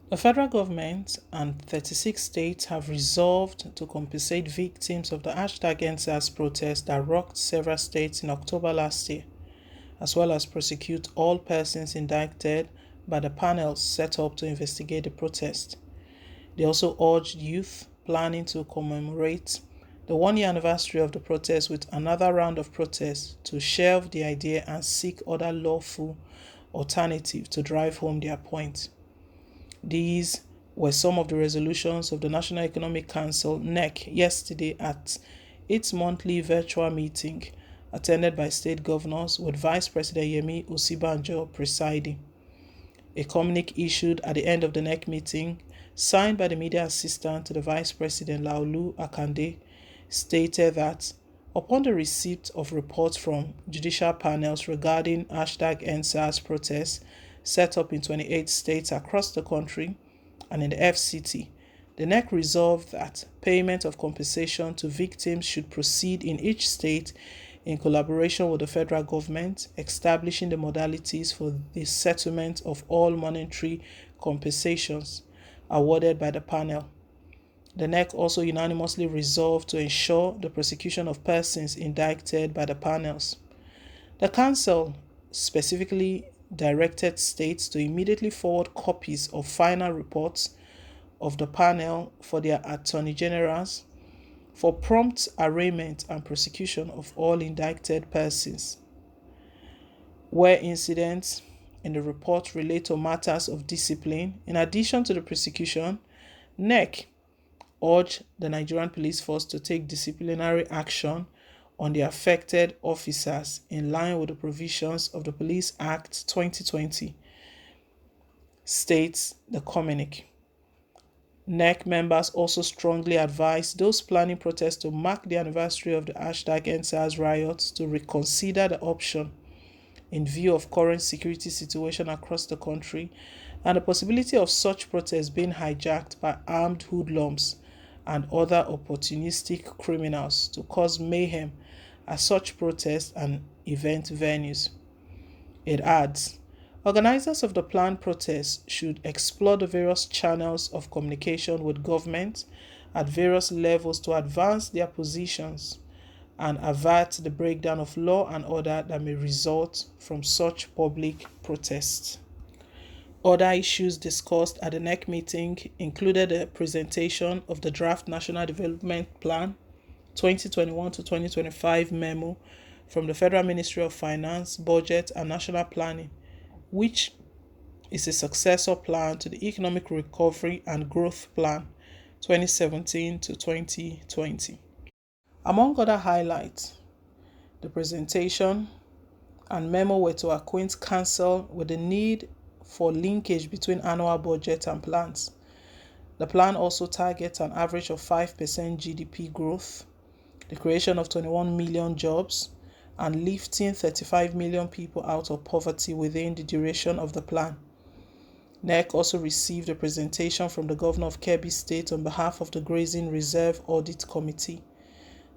The federal government and 36 states have resolved to compensate victims of the #EndSARS protest that rocked several states in October last year, as well as prosecute all persons indicted by the panels set up to investigate the protest. They also urged youth planning to commemorate the one-year anniversary of the protest with another round of protests to shelve the idea and seek other lawful alternatives to drive home their point. These were some of the resolutions of the National Economic Council (NEC) yesterday at its monthly virtual meeting attended by state governors with Vice President YEMI OSIBANJO presiding. A communique issued at the end of the NEC meeting, signed by the media assistant to the Vice President Laolu Akande, stated that upon the receipt of reports from judicial panels regarding #EndSARS protests set up in 28 states across the country and in the FCT, the NEC resolved that payment of compensation to victims should proceed in each state in collaboration with the federal government, establishing the modalities for the settlement of all monetary compensations awarded by the panel. The NEC also unanimously resolved to ensure the prosecution of persons indicted by the panels. The Council specifically directed states to immediately forward copies of final reports of the panel for their attorney generals for prompt arraignment and prosecution of all indicted persons. Where incidents in the report relate to matters of discipline, in addition to the prosecution, NEC urged the Nigerian police force to take disciplinary action on the affected officers in line with the provisions of the Police Act 2020, states the communique. NEC members also strongly advised those planning protests to mark the anniversary of the #EndSARS riots to reconsider the option in view of current security situation across the country and the possibility of such protests being hijacked by armed hoodlums and other opportunistic criminals to cause mayhem at such protests and event venues. It adds, organizers of the planned protests should explore the various channels of communication with government at various levels to advance their positions and avert the breakdown of law and order that may result from such public protests. Other issues discussed at the NEC meeting included a presentation of the Draft National Development Plan 2021 to 2025 memo from the Federal Ministry of Finance, Budget and National Planning, which is a successor plan to the Economic Recovery and Growth Plan 2017 to 2020. Among other highlights, the presentation and memo were to acquaint Council with the need for linkage between annual budget and plans. The plan also targets an average of 5% GDP growth, the creation of 21 million jobs, and lifting 35 million people out of poverty within the duration of the plan. NEC also received a presentation from the Governor of Kebbi State on behalf of the Grazing Reserve Audit Committee.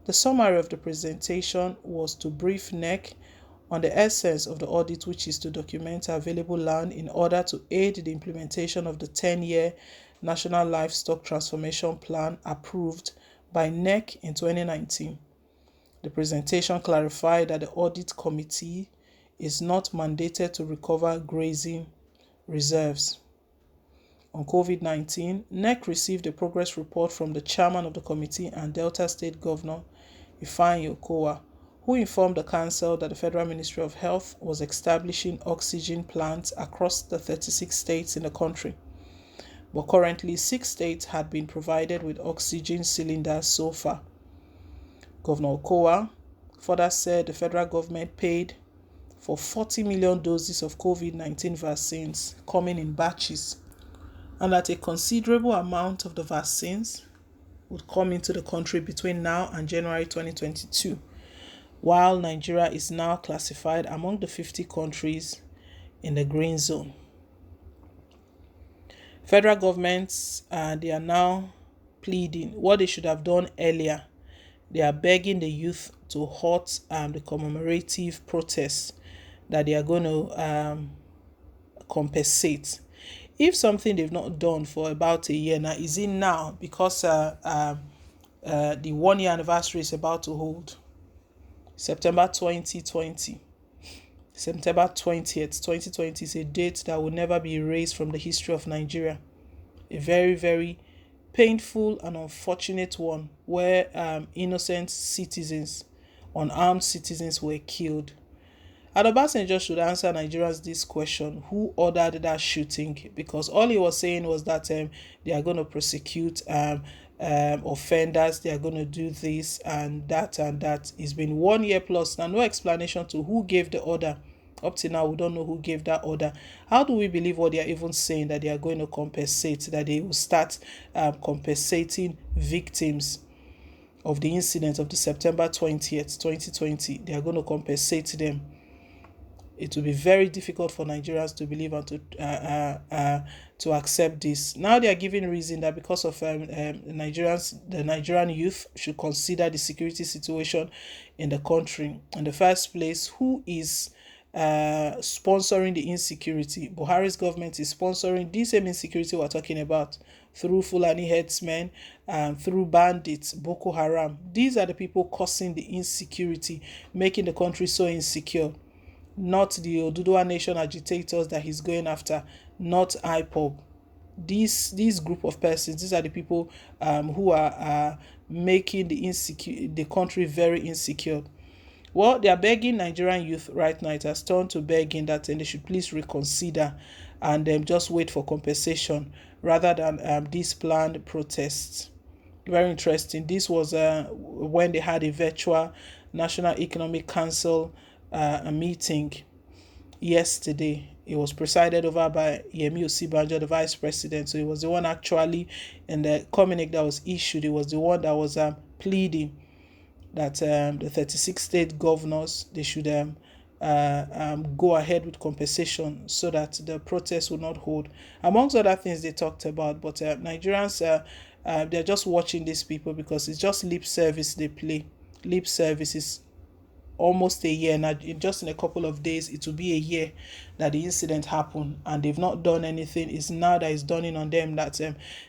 The summary of the presentation was to brief NEC on the essence of the audit, which is to document available land in order to aid the implementation of the 10-year National Livestock Transformation Plan approved by NEC in 2019. The presentation clarified that the audit committee is not mandated to recover grazing reserves. On COVID-19, NEC received a progress report from the chairman of the committee and Delta State Governor Ifeanyi Okowa, who informed the Council that the Federal Ministry of Health was establishing oxygen plants across the 36 states in the country. But currently, 6 states had been provided with oxygen cylinders so far. Governor Okowa further said the federal government paid for 40 million doses of COVID-19 vaccines coming in batches, and that a considerable amount of the vaccines would come into the country between now and January 2022, while Nigeria is now classified among the 50 countries in the green zone. Federal governments, they are now pleading what they should have done earlier. They are begging the youth to halt the commemorative protests that they are going to compensate. if something they've not done for about a year now, is it now because the 1 year anniversary is about to hold? September 2020. September 20th, 2020 is a date that will never be erased from the history of Nigeria. A very, very painful and unfortunate one where innocent citizens, unarmed citizens were killed. And Obasanjo should answer Nigerians this question: who ordered that shooting? Because all he was saying was that they are going to prosecute offenders, they are going to do this and that and that. It's been 1 year plus now, no explanation to who gave the order. Up to now, we don't know who gave that order. How do we believe what they are even saying, that they are going to compensate, that they will start compensating victims of the incident of the September 20th, 2020? They are going to compensate them. It will be very difficult for Nigerians to believe and to accept this. Now they are giving reason that because of Nigerians, the Nigerian youth should consider the security situation in the country. In the first place, who is sponsoring the insecurity? Buhari's government is sponsoring this same insecurity we're talking about through Fulani headsmen, through bandits, Boko Haram. These are the people causing the insecurity, making the country so insecure. Not the Oduduwa Nation agitators that he's going after, not IPOB. These group of persons, these are the people who are making the country very insecure. Well, they are begging Nigerian youth right now. It has turned to begging that they should please reconsider and just wait for compensation rather than these planned protests. Very interesting. This was when they had a virtual National Economic Council a meeting yesterday. It was presided over by YEMI OSIBANJO, the vice president. So he was the one actually, in the communique that was issued, it was the one that was pleading that the 36 state governors, they should go ahead with compensation so that the protest would not hold. Amongst other things they talked about, but Nigerians, they're just watching these people because it's just lip service they play. Lip service is almost a year now. Just in a couple of days it will be a year that the incident happened, and they've not done anything. It's now that it's dawning on them that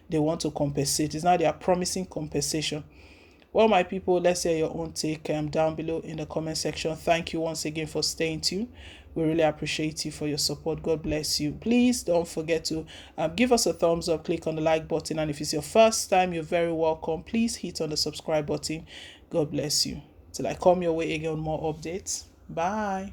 they want to compensate. It's now they are promising compensation. Well, my people, let's hear your own take down below in the comment section. Thank you once again for staying tuned. We really appreciate you for your support. God bless you. Please don't forget to give us a thumbs up, click on the like button, and if it's your first time, you're very welcome. Please hit on the subscribe button. God bless you. Till I come your way again on more updates. Bye.